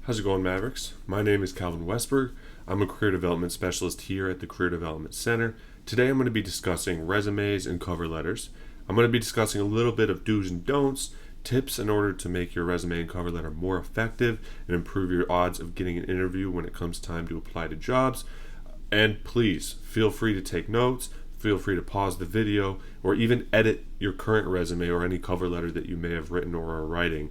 How's it going, Mavericks? My name is Calvin Westberg. I'm a career development specialist here at the Career Development Center. Today I'm going to be discussing resumes and cover letters. I'm going to be discussing a little bit of do's and don'ts, tips in order to make your resume and cover letter more effective and improve your odds of getting an interview when it comes time to apply to jobs. And please feel free to take notes. Feel free to pause the video or even edit your current resume or any cover letter that you may have written or are writing.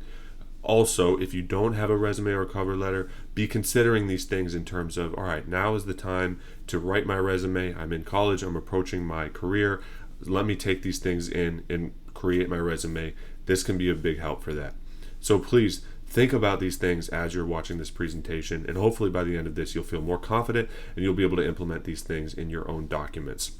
Also, if you don't have a resume or a cover letter, be considering these things in terms of, all right, now is the time to write my resume. I'm in college, I'm approaching my career. Let me take these things in and create my resume. This can be a big help for that. So please think about these things as you're watching this presentation, and hopefully by the end of this, you'll feel more confident and you'll be able to implement these things in your own documents.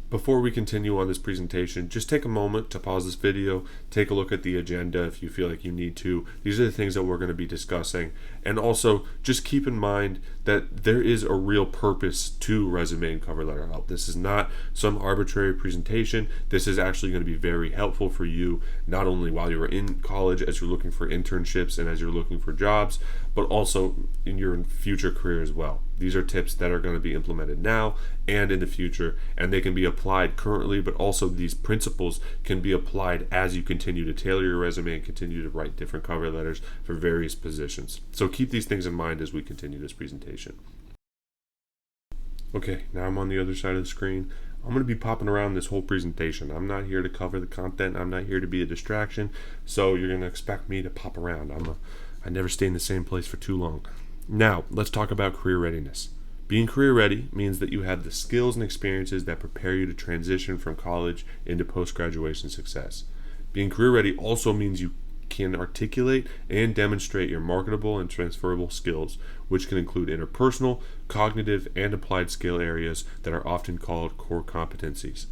Before we continue on this presentation, just take a moment to pause this video, take a look at the agenda if you feel like you need to. These are the things that we're going to be discussing. And also, just keep in mind that there is a real purpose to resume and cover letter help. This is not some arbitrary presentation. This is actually going to be very helpful for you, not only while you're in college as you're looking for internships and as you're looking for jobs, but also in your future career as well. These are tips that are going to be implemented now and in the future, and they can be applied currently, but also these principles can be applied as you continue to tailor your resume and continue to write different cover letters for various positions. So keep these things in mind as we continue this presentation. Okay, now I'm on the other side of the screen. I'm going to be popping around this whole presentation. I'm not here to cover the content. I'm not here to be a distraction, so you're going to expect me to pop around. I never stay in the same place for too long. Now, let's talk about career readiness. Being career ready means that you have the skills and experiences that prepare you to transition from college into post-graduation success. Being career ready also means you can articulate and demonstrate your marketable and transferable skills, which can include interpersonal, cognitive, and applied skill areas that are often called core competencies.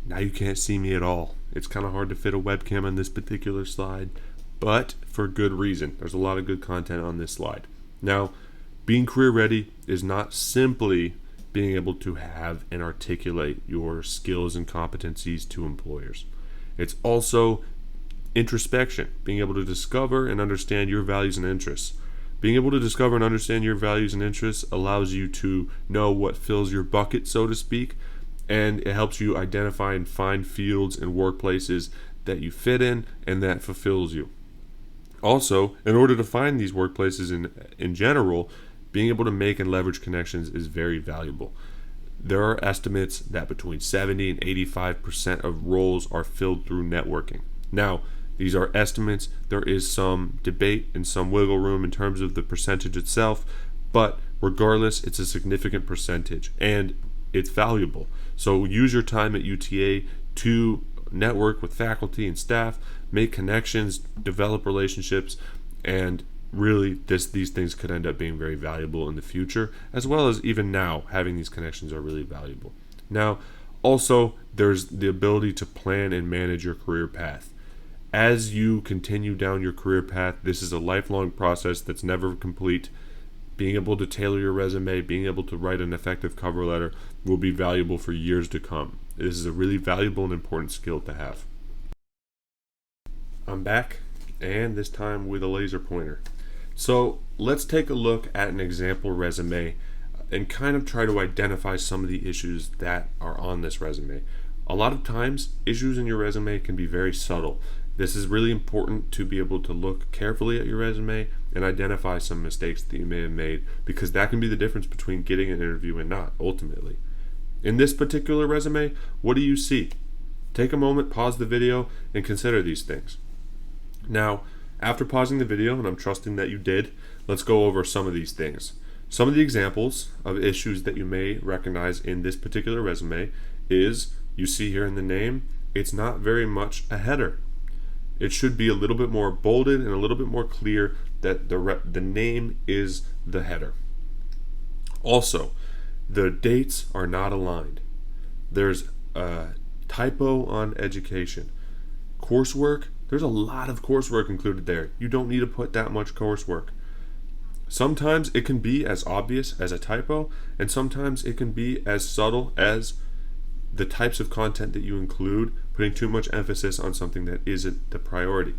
Now you can't see me at all. It's kind of hard to fit a webcam on this particular slide, but for good reason. There's a lot of good content on this slide. Now, being career ready is not simply being able to have and articulate your skills and competencies to employers. It's also introspection, being able to discover and understand your values and interests. Being able to discover and understand your values and interests allows you to know what fills your bucket, so to speak, and it helps you identify and find fields and workplaces that you fit in and that fulfills you. Also, in order to find these workplaces in general, being able to make and leverage connections is very valuable. There are estimates that between 70 and 85% of roles are filled through networking. Now, these are estimates. There is some debate and some wiggle room in terms of the percentage itself, but regardless, it's a significant percentage and it's valuable. So use your time at UTA to network with faculty and staff, make connections, develop relationships, and really these things could end up being very valuable in the future, as well as even now having these connections are really valuable. Now, also there's the ability to plan and manage your career path. As you continue down your career path, this is a lifelong process that's never complete. Being able to tailor your resume, being able to write an effective cover letter will be valuable for years to come. This is a really valuable and important skill to have. I'm back, and this time with a laser pointer. So let's take a look at an example resume and kind of try to identify some of the issues that are on this resume. A lot of times, issues in your resume can be very subtle. This is really important to be able to look carefully at your resume and identify some mistakes that you may have made, because that can be the difference between getting an interview and not, ultimately. In this particular resume, what do you see? Take a moment, pause the video, and consider these things. Now, after pausing the video, and I'm trusting that you did, let's go over some of these things. Some of the examples of issues that you may recognize in this particular resume is, you see here in the name, it's not very much a header. It should be a little bit more bolded and a little bit more clear that the name is the header. Also, the dates are not aligned. There's a typo on education. Coursework, there's a lot of coursework included there. You don't need to put that much coursework. Sometimes it can be as obvious as a typo, and sometimes it can be as subtle as the types of content that you include, putting too much emphasis on something that isn't the priority.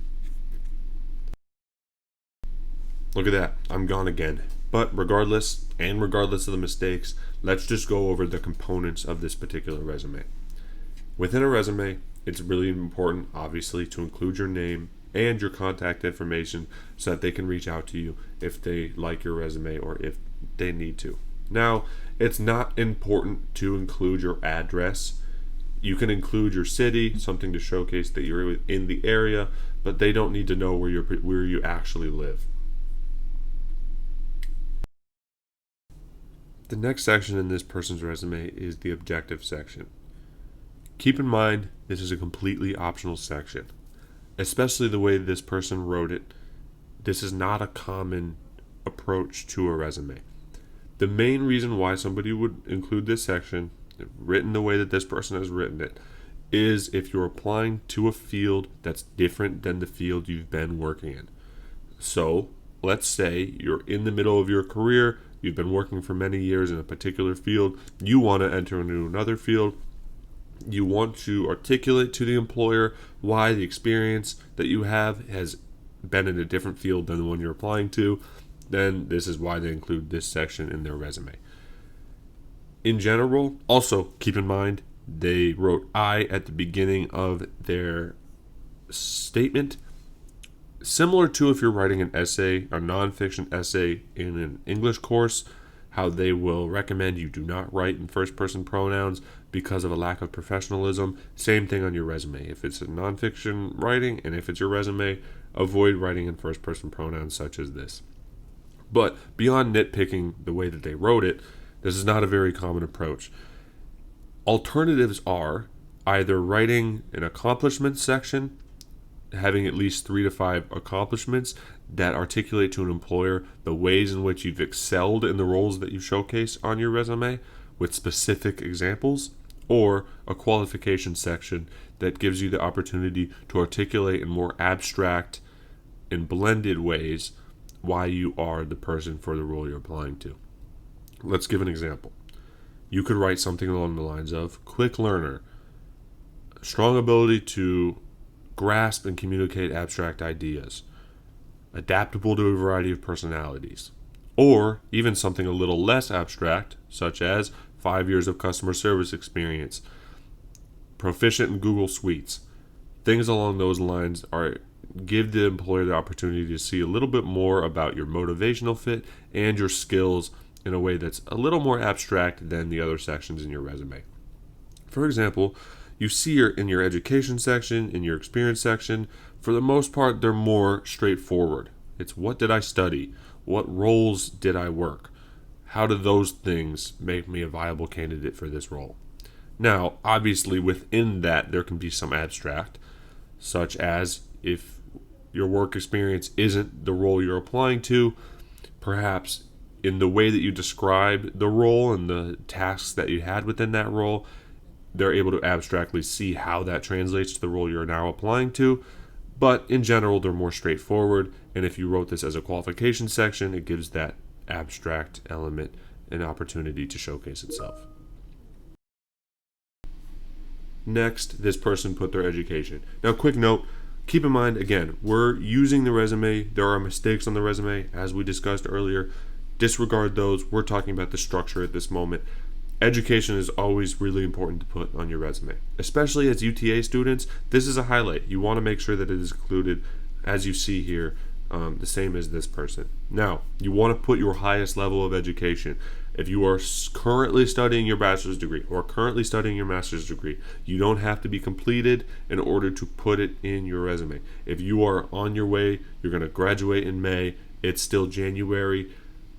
Look at that, I'm gone again. But regardless of the mistakes, let's just go over the components of this particular resume. Within a resume, it's really important, obviously, to include your name and your contact information so that they can reach out to you if they like your resume or if they need to. Now, it's not important to include your address. You can include your city, something to showcase that you're in the area, but they don't need to know where you actually live. The next section in this person's resume is the objective section. Keep in mind, this is a completely optional section, especially the way this person wrote it. This is not a common approach to a resume. The main reason why somebody would include this section, written the way that this person has written it, is if you're applying to a field that's different than the field you've been working in. So, let's say you're in the middle of your career, you've been working for many years in a particular field, you want to enter into another field, you want to articulate to the employer why the experience that you have has been in a different field than the one you're applying to, then this is why they include this section in their resume. In general, also keep in mind, they wrote I at the beginning of their statement. Similar to if you're writing an essay, a nonfiction essay in an English course, how they will recommend you do not write in first-person pronouns because of a lack of professionalism. Same thing on your resume. If it's a nonfiction writing and if it's your resume, avoid writing in first-person pronouns such as this. But beyond nitpicking the way that they wrote it, this is not a very common approach. Alternatives are either writing an accomplishments section, having at least 3 to 5 accomplishments that articulate to an employer the ways in which you've excelled in the roles that you showcase on your resume with specific examples, or a qualification section that gives you the opportunity to articulate in more abstract and blended ways why you are the person for the role you're applying to. Let's give an example. You could write something along the lines of quick learner, strong ability to grasp and communicate abstract ideas, adaptable to a variety of personalities, or even something a little less abstract, such as 5 years of customer service experience, proficient in Google Suites. Things along those lines give the employer the opportunity to see a little bit more about your motivational fit and your skills in a way that's a little more abstract than the other sections in your resume. For example, you see in your education section, in your experience section, for the most part, they're more straightforward. It's what did I study? What roles did I work? How do those things make me a viable candidate for this role? Now, obviously, within that, there can be some abstract, such as if your work experience isn't the role you're applying to, perhaps in the way that you describe the role and the tasks that you had within that role, they're able to abstractly see how that translates to the role you're now applying to. But in general, they're more straightforward. And if you wrote this as a qualification section, it gives that abstract element an opportunity to showcase itself. Next, this person put their education. Now, quick note, keep in mind, again, we're using the resume. There are mistakes on the resume, as we discussed earlier. Disregard those. We're talking about the structure at this moment. Education is always really important to put on your resume. Especially as UTA students, this is a highlight. You want to make sure that it is included, as you see here, the same as this person. Now, you want to put your highest level of education. If you are currently studying your bachelor's degree or currently studying your master's degree, you don't have to be completed in order to put it in your resume. If you are on your way, you're going to graduate in May, it's still January,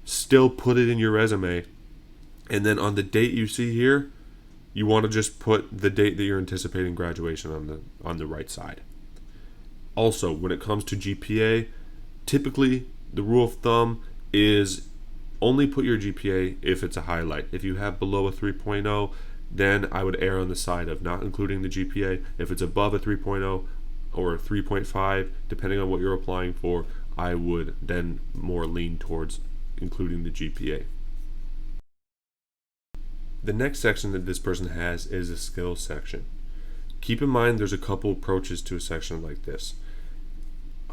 still put it in your resume. And then on the date you see here, you want to just put the date that you're anticipating graduation on the right side. Also, when it comes to GPA, typically the rule of thumb is only put your GPA if it's a highlight. If you have below a 3.0, then I would err on the side of not including the GPA. If it's above a 3.0 or a 3.5, depending on what you're applying for, I would then more lean towards including the GPA. The next section that this person has is a skills section. Keep in mind there's a couple approaches to a section like this.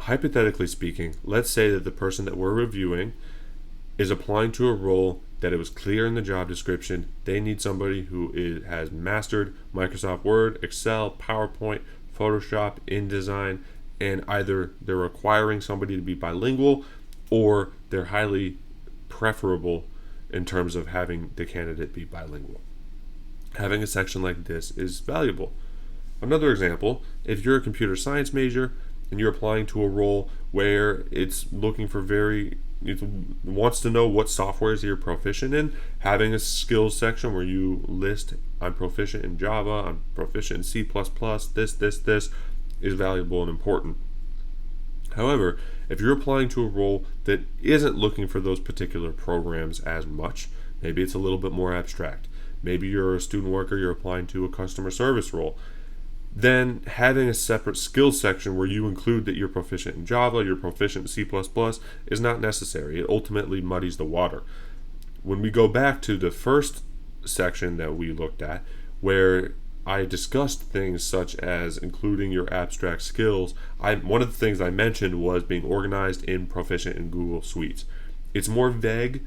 hypothetically speaking, let's say that the person that we're reviewing is applying to a role that it was clear in the job description they need somebody who has mastered Microsoft Word, Excel, PowerPoint, Photoshop, InDesign, and either they're requiring somebody to be bilingual or they're highly preferable in terms of having the candidate be bilingual. Having a section like this is valuable. Another example, if you're a computer science major and you're applying to a role where it's looking for it wants to know what softwares you're proficient in, having a skills section where you list, I'm proficient in Java, I'm proficient in C++, this is valuable and important. However, if you're applying to a role that isn't looking for those particular programs as much, maybe it's a little bit more abstract. Maybe you're a student worker, you're applying to a customer service role. Then having a separate skills section where you include that you're proficient in Java, you're proficient in C++ is not necessary. It ultimately muddies the water. When we go back to the first section that we looked at, where I discussed things such as including your abstract skills, one of the things I mentioned was being organized in proficient in Google Suites. It's more vague.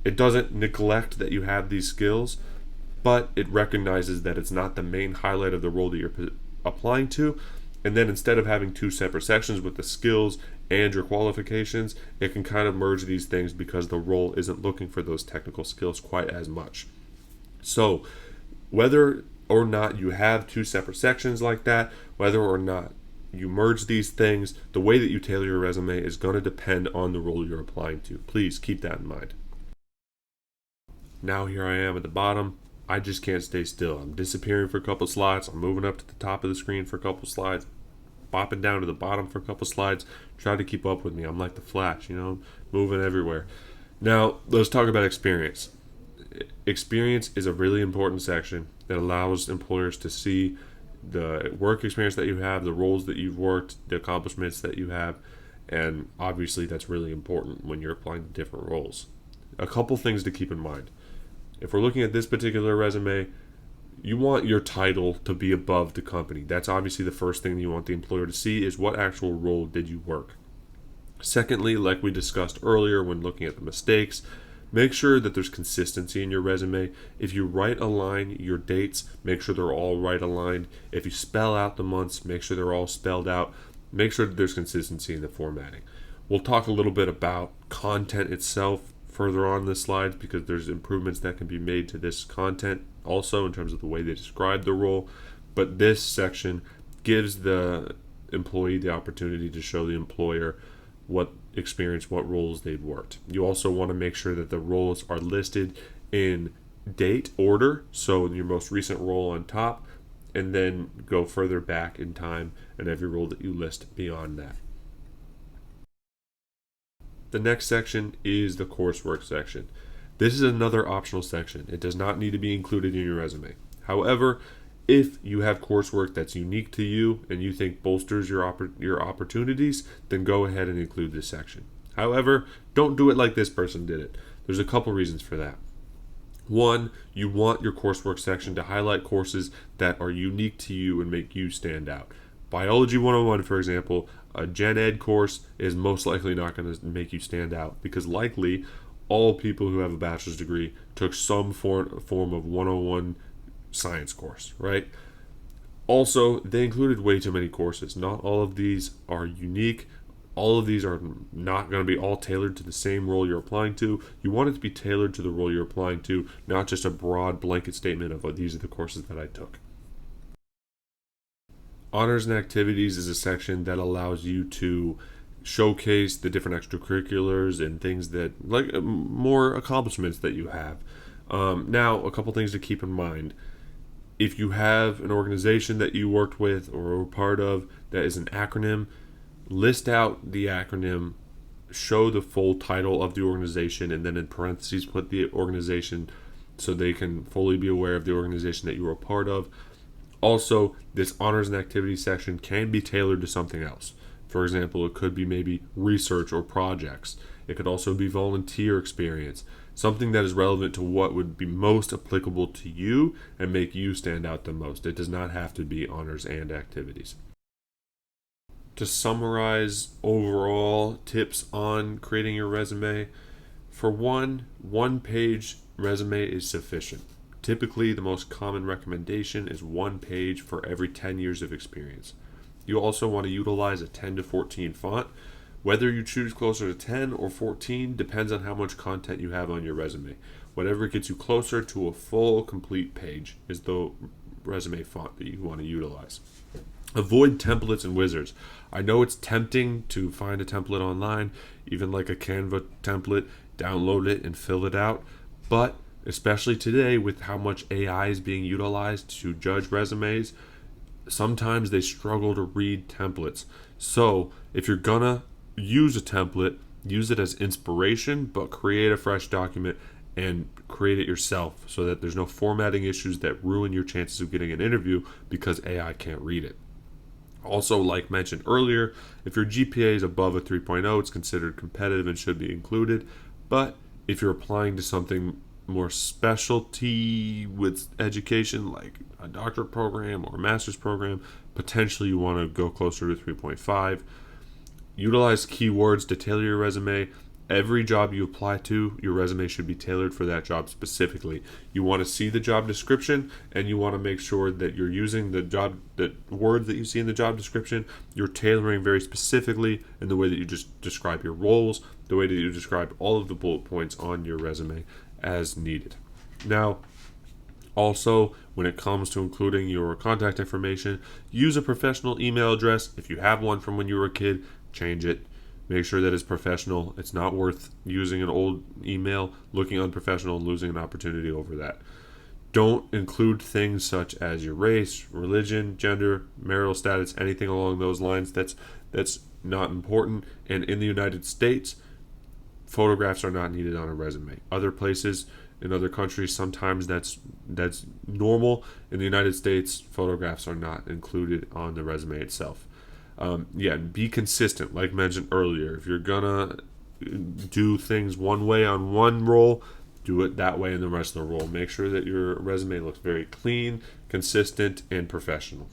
It doesn't neglect that you have these skills, but it recognizes that it's not the main highlight of the role that you're applying to. And then instead of having two separate sections with the skills and your qualifications, it can kind of merge these things because the role isn't looking for those technical skills quite as much. So whether or not you have two separate sections like that, whether or not you merge these things, the way that you tailor your resume is going to depend on the role you're applying to. Please keep that in mind. Now here I am at the bottom. I just can't stay still. I'm disappearing for a couple slides. I'm moving up to the top of the screen for a couple slides, bopping down to the bottom for a couple slides. Try to keep up with me. I'm like the Flash, moving everywhere. Now, let's talk about experience. Experience is a really important section that allows employers to see the work experience that you have, the roles that you've worked, the accomplishments that you have, and obviously that's really important when you're applying to different roles. A couple things to keep in mind. If we're looking at this particular resume, you want your title to be above the company. That's obviously the first thing you want the employer to see is what actual role did you work. Secondly, like we discussed earlier when looking at the mistakes, make sure that there's consistency in your resume. If you right align your dates, make sure they're all right aligned. If you spell out the months, make sure they're all spelled out. Make sure that there's consistency in the formatting. We'll talk a little bit about content itself further on the slides because there's improvements that can be made to this content also in terms of the way they describe the role. But this section gives the employee the opportunity to show the employer what experience, what roles they've worked. You also want to make sure that the roles are listed in date order, so your most recent role on top, and then go further back in time and every role that you list beyond that. The next section is the coursework section. This is another optional section. It does not need to be included in your resume. However, if you have coursework that's unique to you and you think bolsters your opportunities, then go ahead and include this section. However, don't do it like this person did it. There's a couple reasons for that. One, you want your coursework section to highlight courses that are unique to you and make you stand out. Biology 101, for example, a gen ed course is most likely not going to make you stand out because likely all people who have a bachelor's degree took some form of 101 science course, right? Also, they included way too many courses. Not all of these are unique. All of these are not going to be all tailored to the same role you're applying to. You want it to be tailored to the role you're applying to, not just a broad blanket statement of these are the courses that I took. Honors and activities is a section that allows you to showcase the different extracurriculars and things that, like more accomplishments that you have. Now, a couple things to keep in mind. If you have an organization that you worked with or were part of that is an acronym, list out the acronym, show the full title of the organization, and then in parentheses put the organization so they can fully be aware of the organization that you were a part of. Also, this honors and activities section can be tailored to something else. For example, it could be maybe research or projects. It could also be volunteer experience, something that is relevant to what would be most applicable to you and make you stand out the most. It does not have to be honors and activities. to summarize overall tips on creating your resume, for one page resume is sufficient. Typically, the most common recommendation is 1 page for every 10 years of experience. You also want to utilize a 10 to 14 font. Whether you choose closer to 10 or 14 depends on how much content you have on your resume. Whatever gets you closer to a full, complete page is the resume font that you want to utilize. Avoid templates and wizards. I know it's tempting to find a template online, even like a Canva template, download it and fill it out, but especially today with how much AI is being utilized to judge resumes, sometimes they struggle to read templates. So if you're gonna use a template, use it as inspiration, but create a fresh document and create it yourself so that there's no formatting issues that ruin your chances of getting an interview because AI can't read it. Also, like mentioned earlier, if your GPA is above a 3.0, it's considered competitive and should be included. But if you're applying to something more specialty with education, like a doctorate program or a master's program, potentially you want to go closer to 3.5. Utilize keywords to tailor your resume. Every job you apply to, your resume should be tailored for that job specifically. You want to see the job description, and you want to make sure that you're using the words that you see in the job description. You're tailoring very specifically in the way that you just describe your roles, the way that you describe all of the bullet points on your resume as needed. Now, also, when it comes to including your contact information, use a professional email address. If you have one from when you were a kid, change it. Make sure that it's professional. It's not worth using an old email, looking unprofessional, and losing an opportunity over that. Don't include things such as your race, religion, gender, marital status, anything along those lines. That's not important. And in the United States, photographs are not needed on a resume. Other places, in other countries, sometimes that's normal. In the United States, photographs are not included on the resume itself. Be consistent. Like mentioned earlier, if you're gonna do things one way on one role, do it that way in the rest of the role. Make sure that your resume looks very clean, consistent, and professional.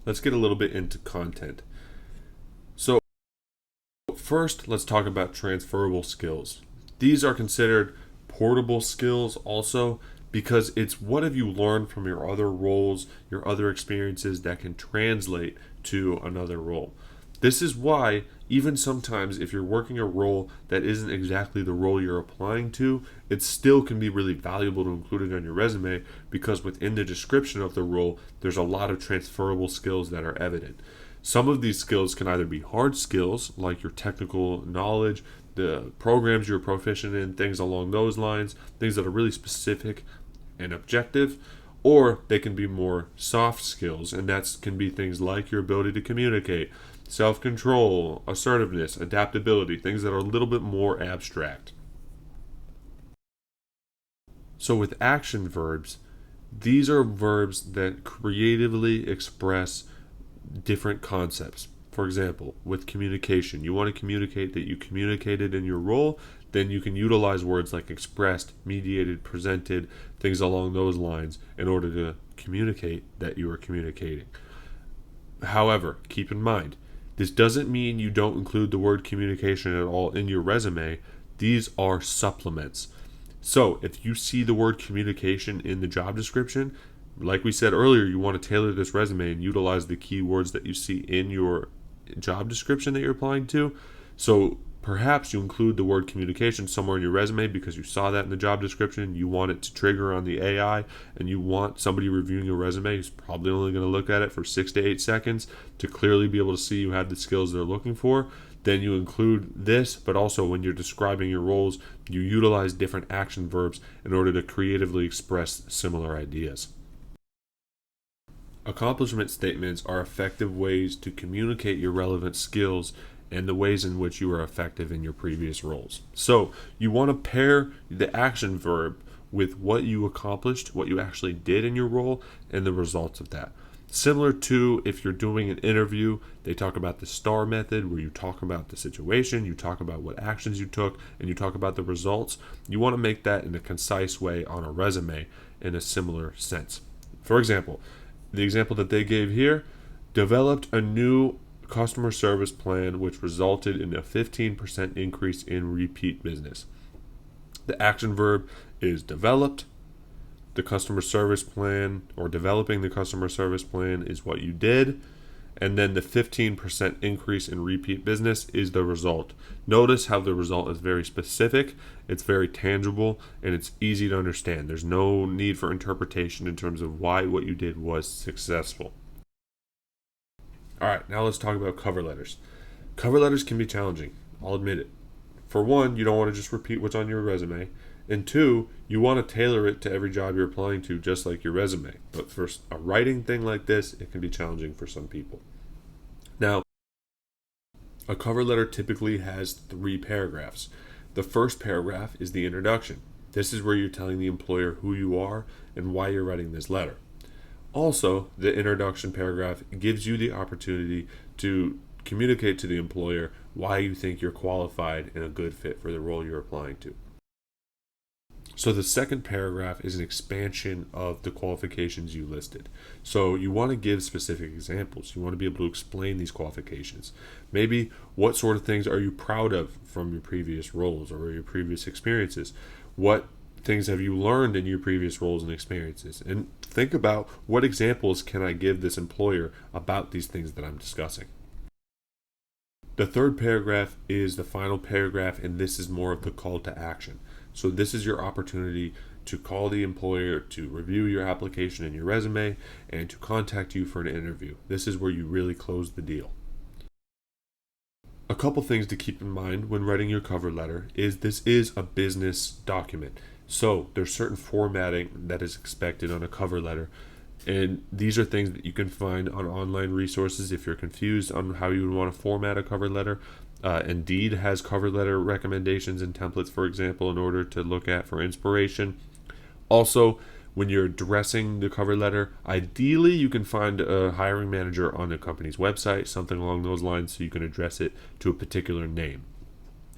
Let's get a little bit into content. So first, let's talk about transferable skills. These are considered portable skills also, because it's what have you learned from your other roles, your other experiences that can translate to another role. This is why even sometimes if you're working a role that isn't exactly the role you're applying to, it still can be really valuable to include it on your resume, because within the description of the role, there's a lot of transferable skills that are evident. Some of these skills can either be hard skills, like your technical knowledge, the programs you're proficient in, things along those lines, things that are really specific and objective, or they can be more soft skills, and that can be things like your ability to communicate, self-control, assertiveness, adaptability, things that are a little bit more abstract. So with action verbs, these are verbs that creatively express different concepts. For example, with communication, you want to communicate that you communicated in your role, then you can utilize words like expressed, mediated, presented, things along those lines in order to communicate that you are communicating. However, keep in mind, this doesn't mean you don't include the word communication at all in your resume. These are supplements. So if you see the word communication in the job description, like we said earlier, you want to tailor this resume and utilize the keywords that you see in your job description that you're applying to. So perhaps you include the word communication somewhere in your resume because you saw that in the job description. You want it to trigger on the AI, and you want somebody reviewing your resume who's probably only going to look at it for 6 to 8 seconds to clearly be able to see you have the skills they're looking for. Then you include this, but also when you're describing your roles, you utilize different action verbs in order to creatively express similar ideas. Accomplishment statements are effective ways to communicate your relevant skills and the ways in which you are effective in your previous roles. So you want to pair the action verb with what you accomplished, what you actually did in your role, and the results of that. Similar to if you're doing an interview, they talk about the STAR method, where you talk about the situation, you talk about what actions you took, and you talk about the results. You want to make that in a concise way on a resume in a similar sense. For example, the example that they gave here, Developed a new customer service plan which resulted in a 15% increase in repeat business. The action verb is developed. The customer service plan, or developing the customer service plan, is what you did. And then the 15% increase in repeat business is the result. Notice how the result is very specific, it's very tangible, and it's easy to understand. There's no need for interpretation in terms of why what you did was successful. All right, now let's talk about cover letters. Cover letters can be challenging, I'll admit it. For one, you don't want to just repeat what's on your resume. And two, you want to tailor it to every job you're applying to, just like your resume. But for a writing thing like this, it can be challenging for some people. Now, a cover letter typically has 3 paragraphs. The first paragraph is the introduction. This is where you're telling the employer who you are and why you're writing this letter. Also, the introduction paragraph gives you the opportunity to communicate to the employer why you think you're qualified and a good fit for the role you're applying to. So the second paragraph is an expansion of the qualifications you listed. So you want to give specific examples. You want to be able to explain these qualifications. Maybe what sort of things are you proud of from your previous roles or your previous experiences? What things have you learned in your previous roles and experiences? And think about, what examples can I give this employer about these things that I'm discussing? The third paragraph is the final paragraph, and this is more of the call to action. So this is your opportunity to call the employer to review your application and your resume and to contact you for an interview. This is where you really close the deal. A couple things to keep in mind when writing your cover letter is this is a business document. So there's certain formatting that is expected on a cover letter. And these are things that you can find on online resources if you're confused on how you would want to format a cover letter. Indeed has cover letter recommendations and templates, for example, in order to look at for inspiration. Also, when you're addressing the cover letter, ideally you can find a hiring manager on the company's website, something along those lines, so you can address it to a particular name.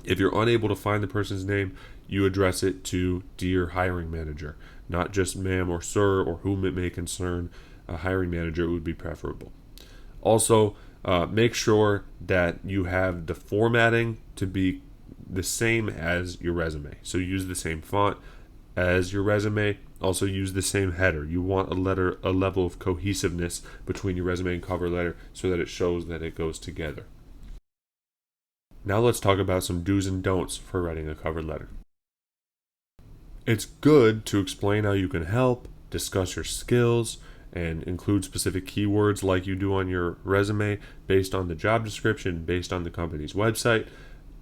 If you're unable to find the person's name, you address it to Dear Hiring Manager, not just ma'am or sir or whom it may concern. A hiring manager would be preferable. Also, make sure that you have the formatting to be the same as your resume. So use the same font as your resume. Also use the same header. You want a level of cohesiveness between your resume and cover letter so that it shows that it goes together. Now let's talk about some do's and don'ts for writing a cover letter. It's good to explain how you can help, discuss your skills, and include specific keywords like you do on your resume based on the job description, based on the company's website.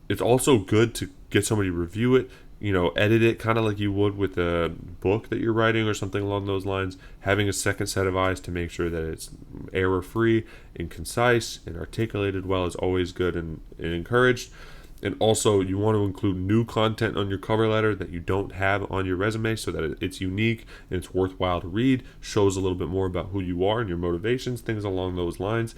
It's also good to get somebody to review it, edit it kind of like you would with a book that you're writing or something along those lines. Having a second set of eyes to make sure that it's error-free and concise and articulated well is always good and encouraged. And also, you want to include new content on your cover letter that you don't have on your resume so that it's unique and it's worthwhile to read, shows a little bit more about who you are and your motivations, things along those lines.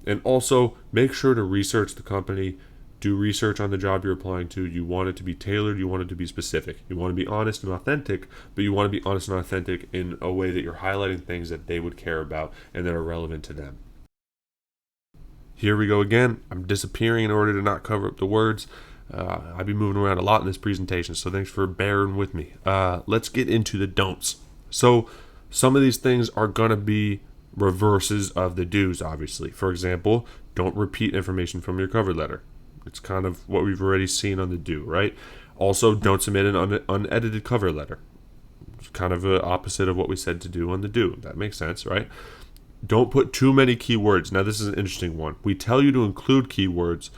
And also, make sure to research the company. Do research on the job you're applying to. You want it to be tailored. You want it to be specific. You want to be honest and authentic, but you want to be honest and authentic in a way that you're highlighting things that they would care about and that are relevant to them. Here we go again. I'm disappearing in order to not cover up the words. I've been moving around a lot in this presentation, so thanks for bearing with me. Let's get into the don'ts. So some of these things are going to be reverses of the do's, obviously. For example, don't repeat information from your cover letter. It's kind of what we've already seen on the do, right? Also, don't submit an unedited cover letter. It's kind of the opposite of what we said to do on the do. That makes sense, right? Don't put too many keywords. Now, this is an interesting one. We tell you to include keywords,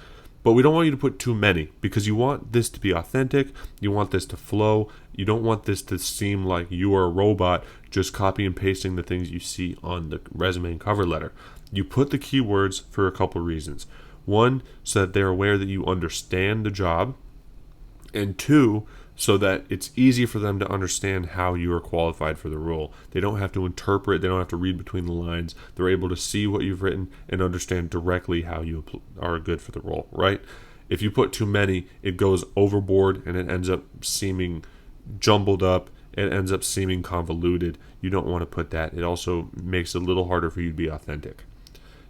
but we don't want you to put too many because you want this to be authentic. You want this to flow. You don't want this to seem like you are a robot just copy and pasting the things you see on the resume and cover letter. You put the keywords for a couple reasons. One, so that they're aware that you understand the job. And two, so that it's easy for them to understand how you are qualified for the role. They don't have to interpret, they don't have to read between the lines. They're able to see what you've written and understand directly how you are good for the role, right? If you put too many, it goes overboard and it ends up seeming jumbled up. It ends up seeming convoluted. You don't want to put that. It also makes it a little harder for you to be authentic.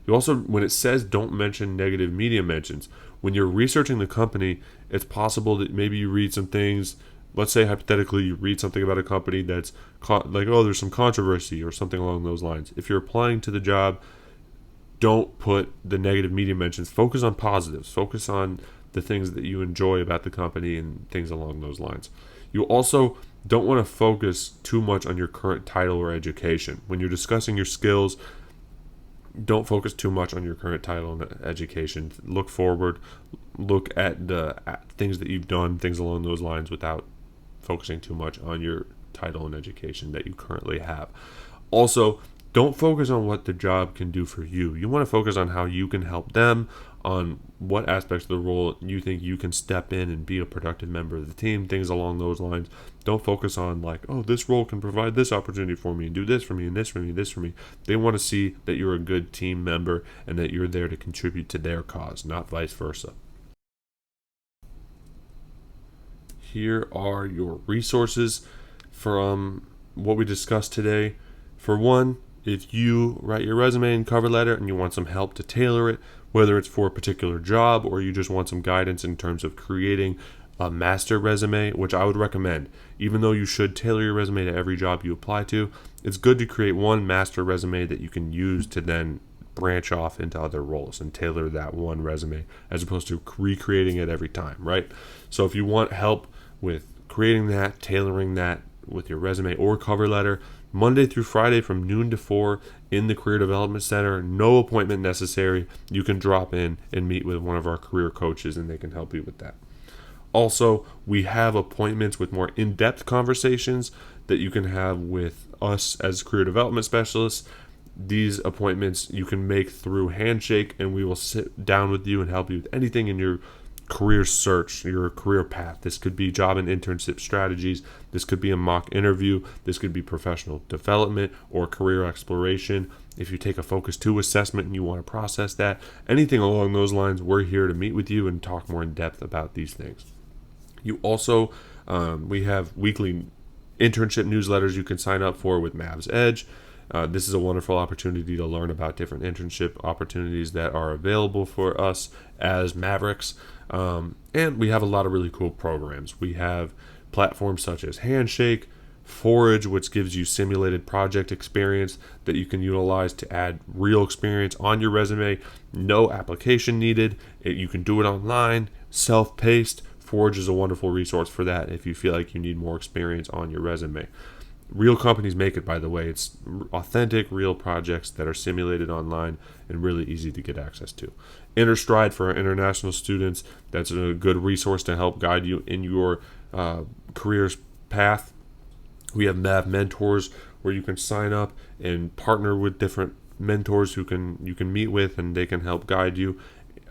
You also, when it says don't mention negative media mentions, when you're researching the company, it's possible that maybe you read some things. Let's say hypothetically you read something about a company that's like, oh, there's some controversy or something along those lines. If you're applying to the job, don't put the negative media mentions. Focus on positives. Focus on the things that you enjoy about the company and things along those lines. You also don't want to focus too much on your current title or education. When you're discussing your skills, don't focus too much on your current title and education. Look forward, look at the things that you've done, things along those lines, without focusing too much on your title and education that you currently have. Also, don't focus on what the job can do for you. You want to focus on how you can help them, on what aspects of the role you think you can step in and be a productive member of the team, things along those lines. Don't focus on like, oh, this role can provide this opportunity for me and do this for me and this for me, this for me. They want to see that you're a good team member and that you're there to contribute to their cause, not vice versa. Here are your resources from what we discussed today. For one, if you write your resume and cover letter and you want some help to tailor it, whether it's for a particular job or you just want some guidance in terms of creating a master resume, which I would recommend, even though you should tailor your resume to every job you apply to, it's good to create one master resume that you can use to then branch off into other roles and tailor that one resume as opposed to recreating it every time, right? So if you want help with creating that, tailoring that with your resume or cover letter, Monday through Friday from noon to 4 in the Career Development Center. No appointment necessary. You can drop in and meet with one of our career coaches and they can help you with that. Also, we have appointments with more in-depth conversations that you can have with us as career development specialists. These appointments you can make through Handshake, and we will sit down with you and help you with anything in your career search, your career path. This could be job and internship strategies. This could be a mock interview. This could be professional development or career exploration. If you take a Focus 2 assessment and you want to process that, anything along those lines, we're here to meet with you and talk more in depth about these things. You also, we have weekly internship newsletters you can sign up for with Mavs Edge. This is a wonderful opportunity to learn about different internship opportunities that are available for us as Mavericks. And we have a lot of really cool programs. We have platforms such as Handshake, Forage, which gives you simulated project experience that you can utilize to add real experience on your resume. No application needed. You can do it online, self-paced. Forge is a wonderful resource for that if you feel like you need more experience on your resume. Real companies make it, by the way. It's authentic, real projects that are simulated online and really easy to get access to. InterStride for our international students. That's a good resource to help guide you in your career's path. We have Mav Mentors where you can sign up and partner with different mentors who you can meet with, and they can help guide you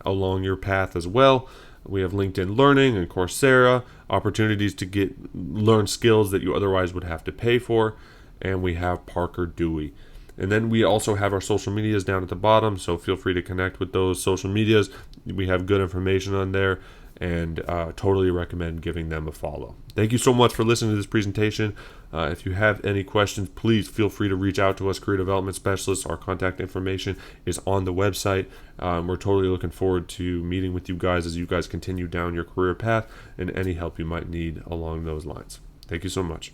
along your path as well. We have LinkedIn Learning and Coursera, opportunities to learn skills that you otherwise would have to pay for. And we have Parker Dewey. And then we also have our social medias down at the bottom, so feel free to connect with those social medias. We have good information on there, and totally recommend giving them a follow. Thank you so much for listening to this presentation. If you have any questions, please feel free to reach out to us, Career Development Specialists. Our contact information is on the website. We're totally looking forward to meeting with you guys as you guys continue down your career path and any help you might need along those lines. Thank you so much.